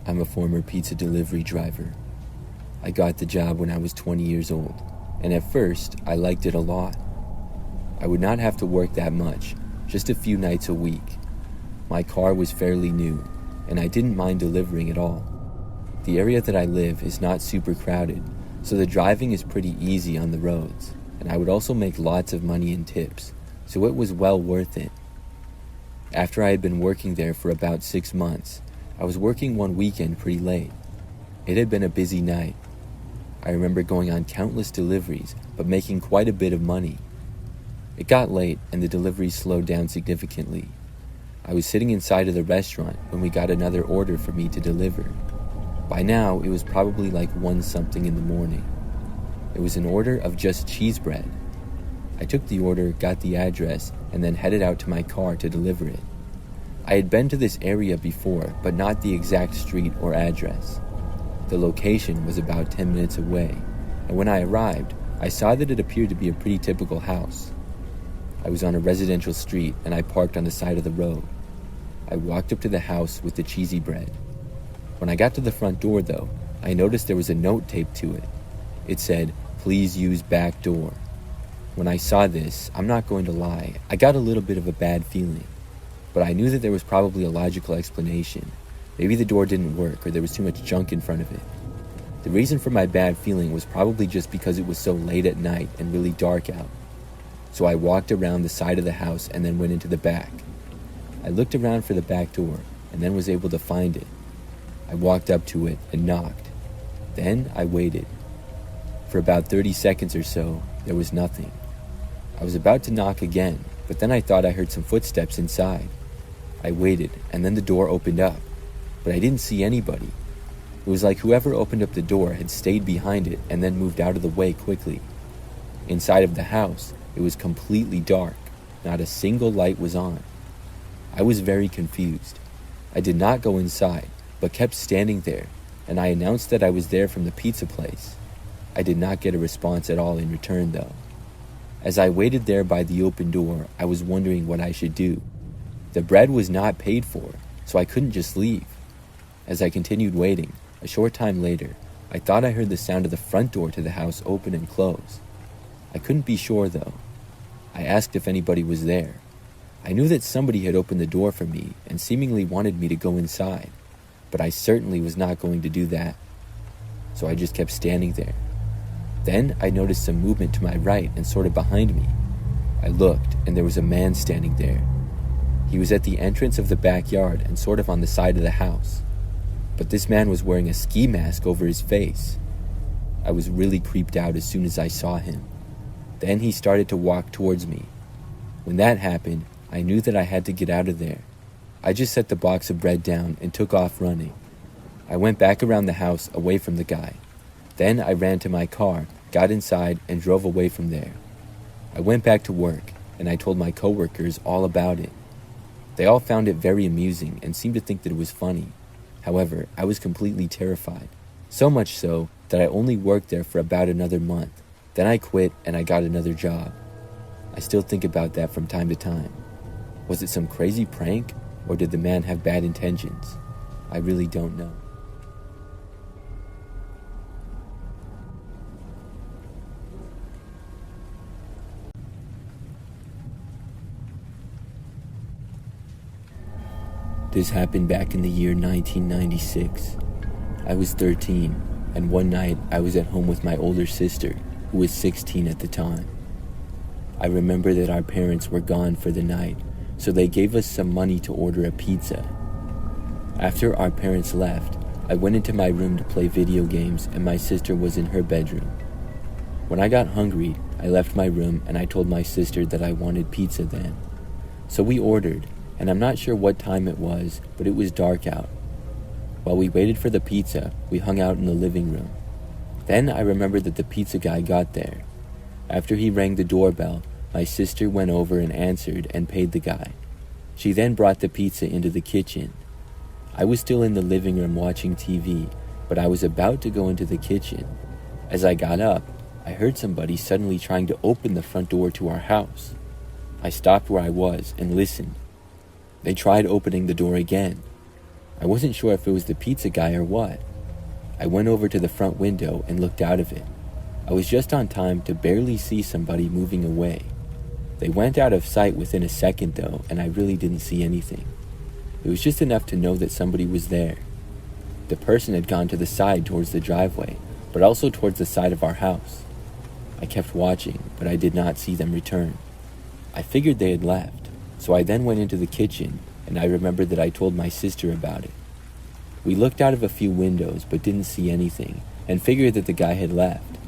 I'm a former pizza delivery driver. I got the job when I was 20 years old, and at first, I liked it a lot. I would not have to work that much, just a few nights a week. My car was fairly new, and I didn't mind delivering at all. The area that I live is not super crowded, so the driving is pretty easy on the roads, and I would also make lots of money in tips, so it was well worth it. After I had been working there for about 6 months, I was working one weekend pretty late. It had been a busy night. I remember going on countless deliveries, but making quite a bit of money. It got late and the deliveries slowed down significantly. I was sitting inside of the restaurant when we got another order for me to deliver. By now, it was probably like 1 something in the morning. It was an order of just cheese bread. I took the order, got the address, and then headed out to my car to deliver it. I had been to this area before, but not the exact street or address. The location was about 10 minutes away, and when I arrived, I saw that it appeared to be a pretty typical house. I was on a residential street, and I parked on the side of the road. I walked up to the house with the cheesy bread. When I got to the front door, though, I noticed there was a note taped to it. It said, "Please use back door." When I saw this, I'm not going to lie, I got a little bit of a bad feeling. But I knew that there was probably a logical explanation. Maybe the door didn't work or there was too much junk in front of it. The reason for my bad feeling was probably just because it was so late at night and really dark out. So I walked around the side of the house and then went into the back. I looked around for the back door and then was able to find it. I walked up to it and knocked. Then I waited. For about 30 seconds or so, there was nothing. I was about to knock again, but then I thought I heard some footsteps inside. I waited, and then the door opened up, but I didn't see anybody. It was like whoever opened up the door had stayed behind it and then moved out of the way quickly. Inside of the house, it was completely dark. Not a single light was on. I was very confused. I did not go inside, but kept standing there, and I announced that I was there from the pizza place. I did not get a response at all in return, though. As I waited there by the open door, I was wondering what I should do. The bread was not paid for, so I couldn't just leave. As I continued waiting, a short time later, I thought I heard the sound of the front door to the house open and close. I couldn't be sure, though. I asked if anybody was there. I knew that somebody had opened the door for me and seemingly wanted me to go inside, but I certainly was not going to do that. So I just kept standing there. Then I noticed some movement to my right and sort of behind me. I looked, and there was a man standing there. He was at the entrance of the backyard and sort of on the side of the house. But this man was wearing a ski mask over his face. I was really creeped out as soon as I saw him. Then he started to walk towards me. When that happened, I knew that I had to get out of there. I just set the box of bread down and took off running. I went back around the house away from the guy. Then I ran to my car, got inside, and drove away from there. I went back to work, and I told my coworkers all about it. They all found it very amusing and seemed to think that it was funny. However, I was completely terrified. So much so that I only worked there for about another month. Then I quit and I got another job. I still think about that from time to time. Was it some crazy prank, or did the man have bad intentions? I really don't know. This happened back in the year 1996. I was 13, and one night I was at home with my older sister, who was 16 at the time. I remember that our parents were gone for the night, so they gave us some money to order a pizza. After our parents left, I went into my room to play video games, and my sister was in her bedroom. When I got hungry, I left my room and I told my sister that I wanted pizza then. So we ordered, and I'm not sure what time it was, but it was dark out. While we waited for the pizza, we hung out in the living room. Then I remembered that the pizza guy got there. After he rang the doorbell, my sister went over and answered and paid the guy. She then brought the pizza into the kitchen. I was still in the living room watching TV, but I was about to go into the kitchen. As I got up, I heard somebody suddenly trying to open the front door to our house. I stopped where I was and listened. They tried opening the door again. I wasn't sure if it was the pizza guy or what. I went over to the front window and looked out of it. I was just on time to barely see somebody moving away. They went out of sight within a second though, and I really didn't see anything. It was just enough to know that somebody was there. The person had gone to the side towards the driveway, but also towards the side of our house. I kept watching, but I did not see them return. I figured they had left, so I then went into the kitchen, and I remembered that I told my sister about it. We looked out of a few windows but didn't see anything, and figured that the guy had left.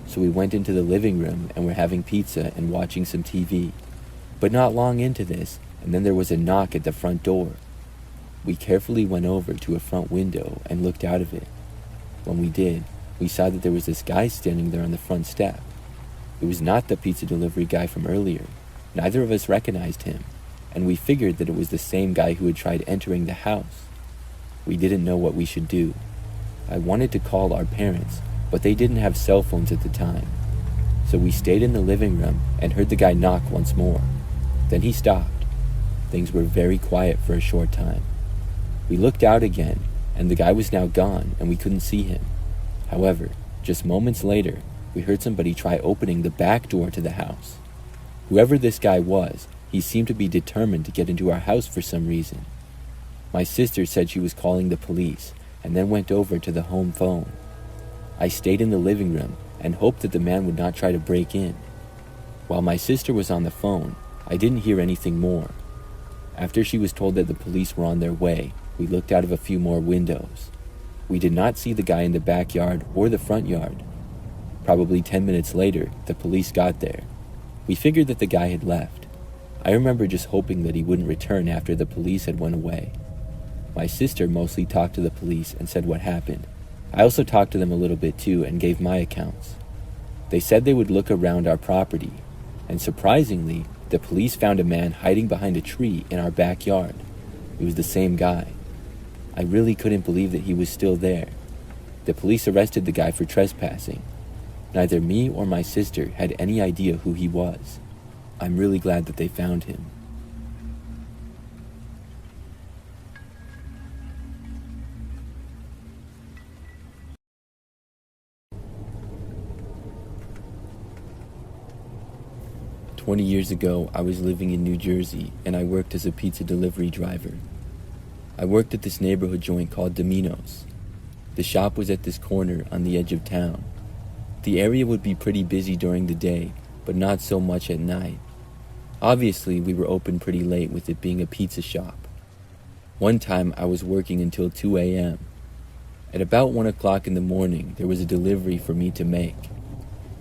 So we went into the living room and were having pizza and watching some TV. But not long into this, and then there was a knock at the front door. We carefully went over to a front window and looked out of it. When we did, we saw that there was this guy standing there on the front step. It was not the pizza delivery guy from earlier. Neither of us recognized him, and we figured that it was the same guy who had tried entering the house. We didn't know what we should do. I wanted to call our parents, but they didn't have cell phones at the time. So we stayed in the living room and heard the guy knock once more. Then he stopped. Things were very quiet for a short time. We looked out again, and the guy was now gone and we couldn't see him. However, just moments later, we heard somebody try opening the back door to the house. Whoever this guy was, he seemed to be determined to get into our house for some reason. My sister said she was calling the police and then went over to the home phone. I stayed in the living room and hoped that the man would not try to break in. While my sister was on the phone, I didn't hear anything more. After she was told that the police were on their way, we looked out of a few more windows. We did not see the guy in the backyard or the front yard. Probably 10 minutes later, the police got there. We figured that the guy had left. I remember just hoping that he wouldn't return after the police had went away. My sister mostly talked to the police and said what happened. I also talked to them a little bit too and gave my accounts. They said they would look around our property, and surprisingly, the police found a man hiding behind a tree in our backyard. It was the same guy. I really couldn't believe that he was still there. The police arrested the guy for trespassing. Neither me or my sister had any idea who he was. I'm really glad that they found him. "20 years ago, I was living in New Jersey and I worked as a pizza delivery driver. I worked at this neighborhood joint called Dominos. The shop was at this corner on the edge of town. The area would be pretty busy during the day, but not so much at night. Obviously, we were open pretty late with it being a pizza shop. One time, I was working until 2 a.m. At about 1 o'clock in the morning, there was a delivery for me to make.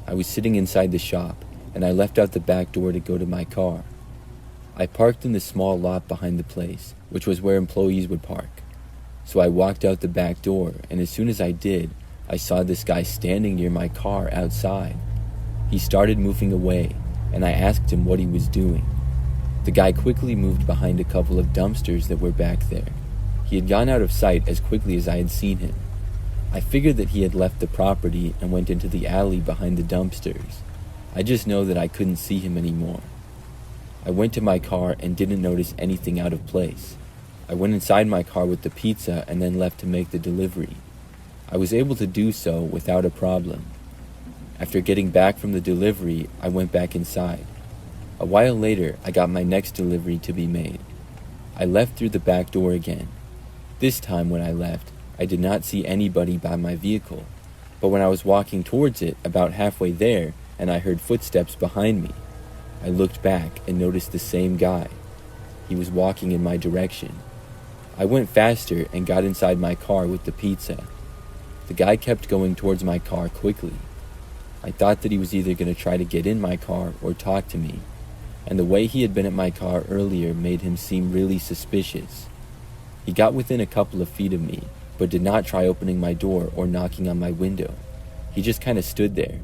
I was sitting inside the shop, and I left out the back door to go to my car. I parked in the small lot behind the place, which was where employees would park. So I walked out the back door, and as soon as I did, I saw this guy standing near my car outside. He started moving away, and I asked him what he was doing. The guy quickly moved behind a couple of dumpsters that were back there. He had gone out of sight as quickly as I had seen him. I figured that he had left the property and went into the alley behind the dumpsters. I just know that I couldn't see him anymore. I went to my car and didn't notice anything out of place. I went inside my car with the pizza and then left to make the delivery. I was able to do so without a problem. After getting back from the delivery, I went back inside. A while later, I got my next delivery to be made. I left through the back door again. This time when I left, I did not see anybody by my vehicle, but when I was walking towards it, about halfway there, and I heard footsteps behind me, I looked back and noticed the same guy. He was walking in my direction. I went faster and got inside my car with the pizza. The guy kept going towards my car quickly. I thought that he was either going to try to get in my car or talk to me, and the way he had been at my car earlier made him seem really suspicious. He got within a couple of feet of me, but did not try opening my door or knocking on my window. He just kind of stood there.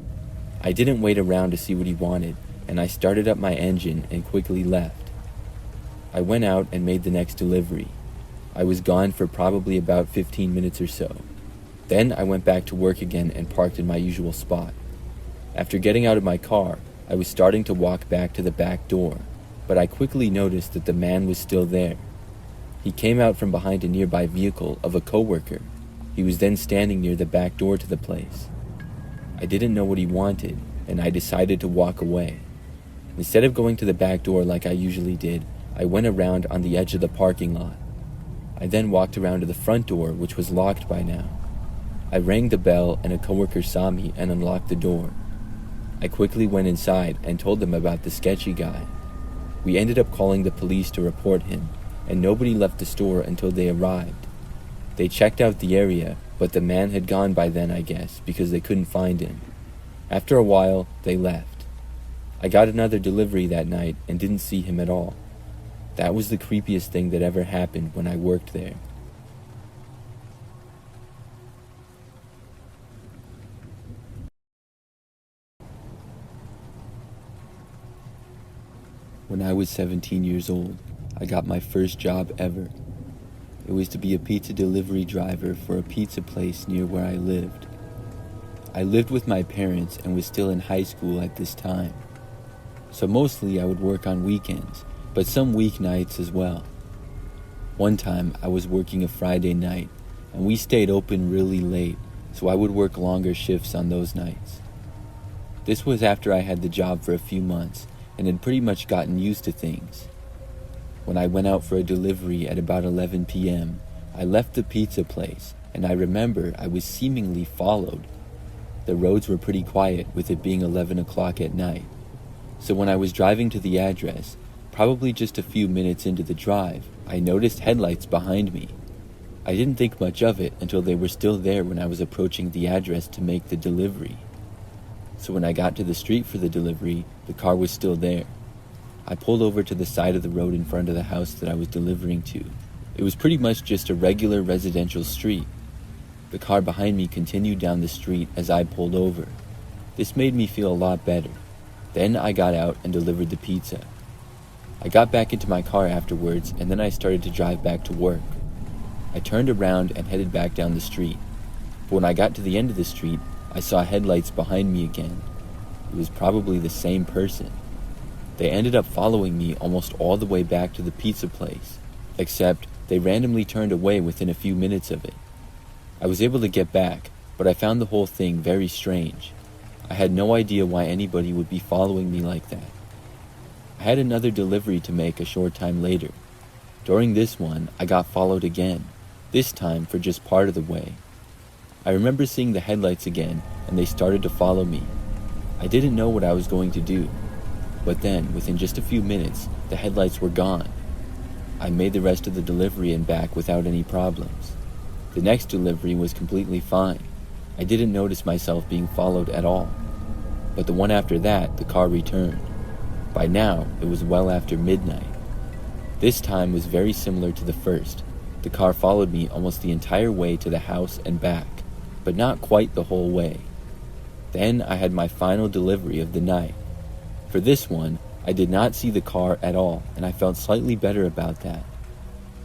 I didn't wait around to see what he wanted, and I started up my engine and quickly left. I went out and made the next delivery. I was gone for probably about 15 minutes or so. Then I went back to work again and parked in my usual spot. After getting out of my car, I was starting to walk back to the back door, but I quickly noticed that the man was still there. He came out from behind a nearby vehicle of a coworker. He was then standing near the back door to the place. I didn't know what he wanted, and I decided to walk away. Instead of going to the back door like I usually did, I went around on the edge of the parking lot. I then walked around to the front door, which was locked by now. I rang the bell and a coworker saw me and unlocked the door. I quickly went inside and told them about the sketchy guy. We ended up calling the police to report him, and nobody left the store until they arrived. They checked out the area, but the man had gone by then, I guess, because they couldn't find him. After a while, they left. I got another delivery that night and didn't see him at all. That was the creepiest thing that ever happened when I worked there. When I was 17 years old, I got my first job ever. It was to be a pizza delivery driver for a pizza place near where I lived. I lived with my parents and was still in high school at this time. So mostly I would work on weekends, but some weeknights as well. One time I was working a Friday night, and we stayed open really late, so I would work longer shifts on those nights. This was after I had the job for a few months and had pretty much gotten used to things. When I went out for a delivery at about 11 p.m., I left the pizza place, and I remember I was seemingly followed. The roads were pretty quiet with it being 11 o'clock at night. So when I was driving to the address, probably just a few minutes into the drive, I noticed headlights behind me. I didn't think much of it until they were still there when I was approaching the address to make the delivery. So when I got to the street for the delivery, the car was still there. I pulled over to the side of the road in front of the house that I was delivering to. It was pretty much just a regular residential street. The car behind me continued down the street as I pulled over. This made me feel a lot better. Then I got out and delivered the pizza. I got back into my car afterwards, and then I started to drive back to work. I turned around and headed back down the street. But when I got to the end of the street, I saw headlights behind me again. It was probably the same person. They ended up following me almost all the way back to the pizza place, except they randomly turned away within a few minutes of it. I was able to get back, but I found the whole thing very strange. I had no idea why anybody would be following me like that. I had another delivery to make a short time later. During this one, I got followed again, this time for just part of the way. I remember seeing the headlights again, and they started to follow me. I didn't know what I was going to do, but then, within just a few minutes, the headlights were gone. I made the rest of the delivery and back without any problems. The next delivery was completely fine. I didn't notice myself being followed at all. But the one after that, the car returned. By now, it was well after midnight. This time was very similar to the first. The car followed me almost the entire way to the house and back, but not quite the whole way. Then I had my final delivery of the night. For this one, I did not see the car at all, and I felt slightly better about that.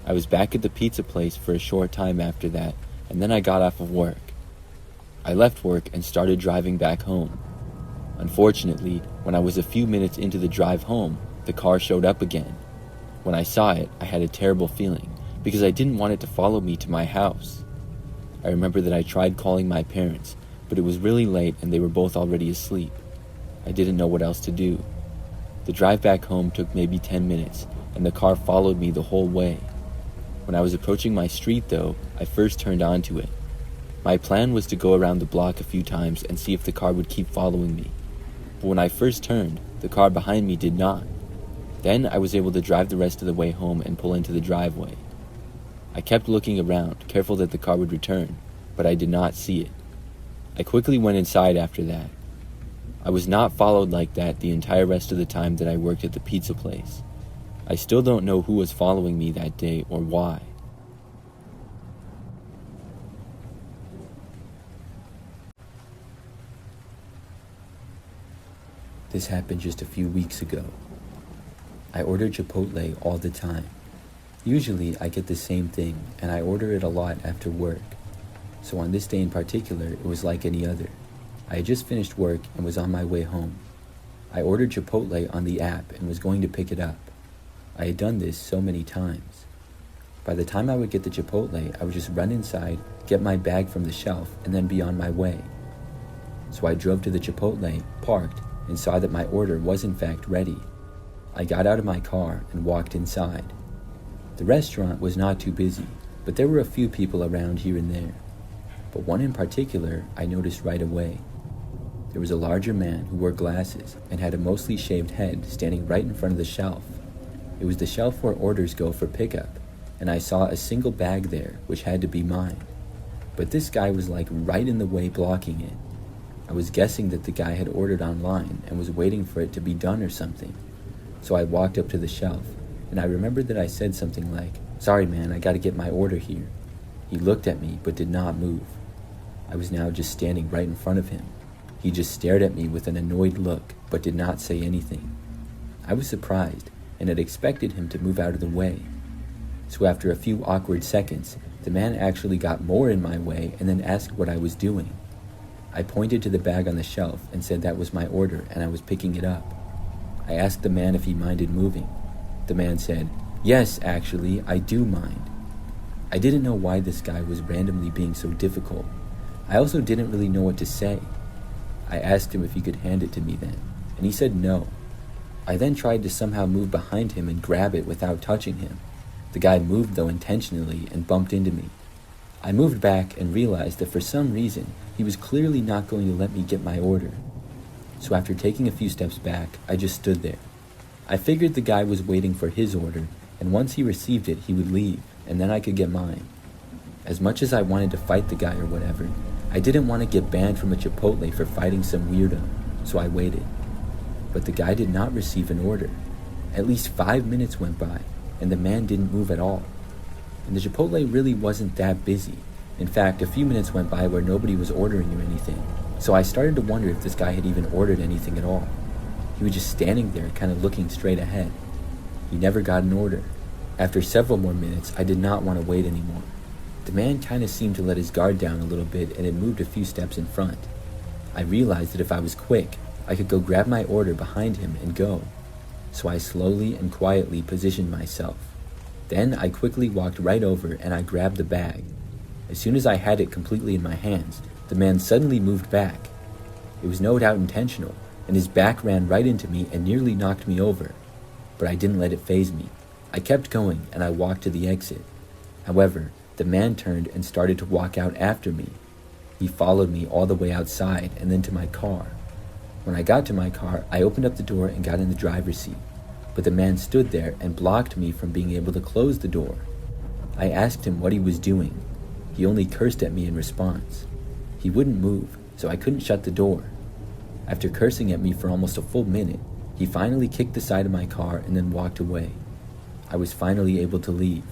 I was back at the pizza place for a short time after that, and then I got off of work. I left work and started driving back home. Unfortunately, when I was a few minutes into the drive home, the car showed up again. When I saw it, I had a terrible feeling, because I didn't want it to follow me to my house. I remember that I tried calling my parents, but it was really late and they were both already asleep. I didn't know what else to do. The drive back home took maybe 10 minutes, and the car followed me the whole way. When I was approaching my street, though, I first turned onto it. My plan was to go around the block a few times and see if the car would keep following me. But when I first turned, the car behind me did not. Then I was able to drive the rest of the way home and pull into the driveway. I kept looking around, careful that the car would return, but I did not see it. I quickly went inside after that. I was not followed like that the entire rest of the time that I worked at the pizza place. I still don't know who was following me that day or why. This happened just a few weeks ago. I order Chipotle all the time. Usually I get the same thing, and I order it a lot after work. So on this day in particular, it was like any other. I had just finished work and was on my way home. I ordered Chipotle on the app and was going to pick it up. I had done this so many times. By the time I would get the Chipotle, I would just run inside, get my bag from the shelf, and then be on my way. So I drove to the Chipotle, parked, and saw that my order was in fact ready. I got out of my car and walked inside. The restaurant was not too busy, but there were a few people around here and there. But one in particular I noticed right away. There was a larger man who wore glasses and had a mostly shaved head standing right in front of the shelf. It was the shelf where orders go for pickup, and I saw a single bag there which had to be mine. But this guy was like right in the way, blocking it. I was guessing that the guy had ordered online and was waiting for it to be done or something. So I walked up to the shelf, and I remembered that I said something like, "Sorry man, I gotta get my order here." He looked at me but did not move. I was now just standing right in front of him. He just stared at me with an annoyed look but did not say anything. I was surprised and had expected him to move out of the way. So after a few awkward seconds, the man actually got more in my way and then asked what I was doing. I pointed to the bag on the shelf and said that was my order and I was picking it up. I asked the man if he minded moving. The man said, "Yes, actually, I do mind." I didn't know why this guy was randomly being so difficult. I also didn't really know what to say. I asked him if he could hand it to me then, and he said no. I then tried to somehow move behind him and grab it without touching him. The guy moved though intentionally and bumped into me. I moved back and realized that for some reason, he was clearly not going to let me get my order. So after taking a few steps back, I just stood there. I figured the guy was waiting for his order, and once he received it, he would leave, and then I could get mine. As much as I wanted to fight the guy or whatever, I didn't want to get banned from a Chipotle for fighting some weirdo, so I waited. But the guy did not receive an order. At least 5 minutes went by, and the man didn't move at all. And the Chipotle really wasn't that busy. In fact, a few minutes went by where nobody was ordering or anything, so I started to wonder if this guy had even ordered anything at all. He was just standing there, kind of looking straight ahead. He never got an order. After several more minutes, I did not want to wait anymore. The man kind of seemed to let his guard down a little bit and had moved a few steps in front. I realized that if I was quick, I could go grab my order behind him and go. So I slowly and quietly positioned myself. Then I quickly walked right over and I grabbed the bag. As soon as I had it completely in my hands, the man suddenly moved back. It was no doubt intentional, and his back ran right into me and nearly knocked me over. But I didn't let it faze me. I kept going and I walked to the exit. However, the man turned and started to walk out after me. He followed me all the way outside and then to my car. When I got to my car, I opened up the door and got in the driver's seat. But the man stood there and blocked me from being able to close the door. I asked him what he was doing. He only cursed at me in response. He wouldn't move, so I couldn't shut the door. After cursing at me for almost a full minute, he finally kicked the side of my car and then walked away. I was finally able to leave.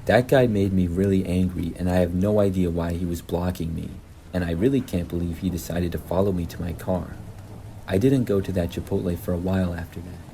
That guy made me really angry, and I have no idea why he was blocking me, and I really can't believe he decided to follow me to my car. I didn't go to that Chipotle for a while after that.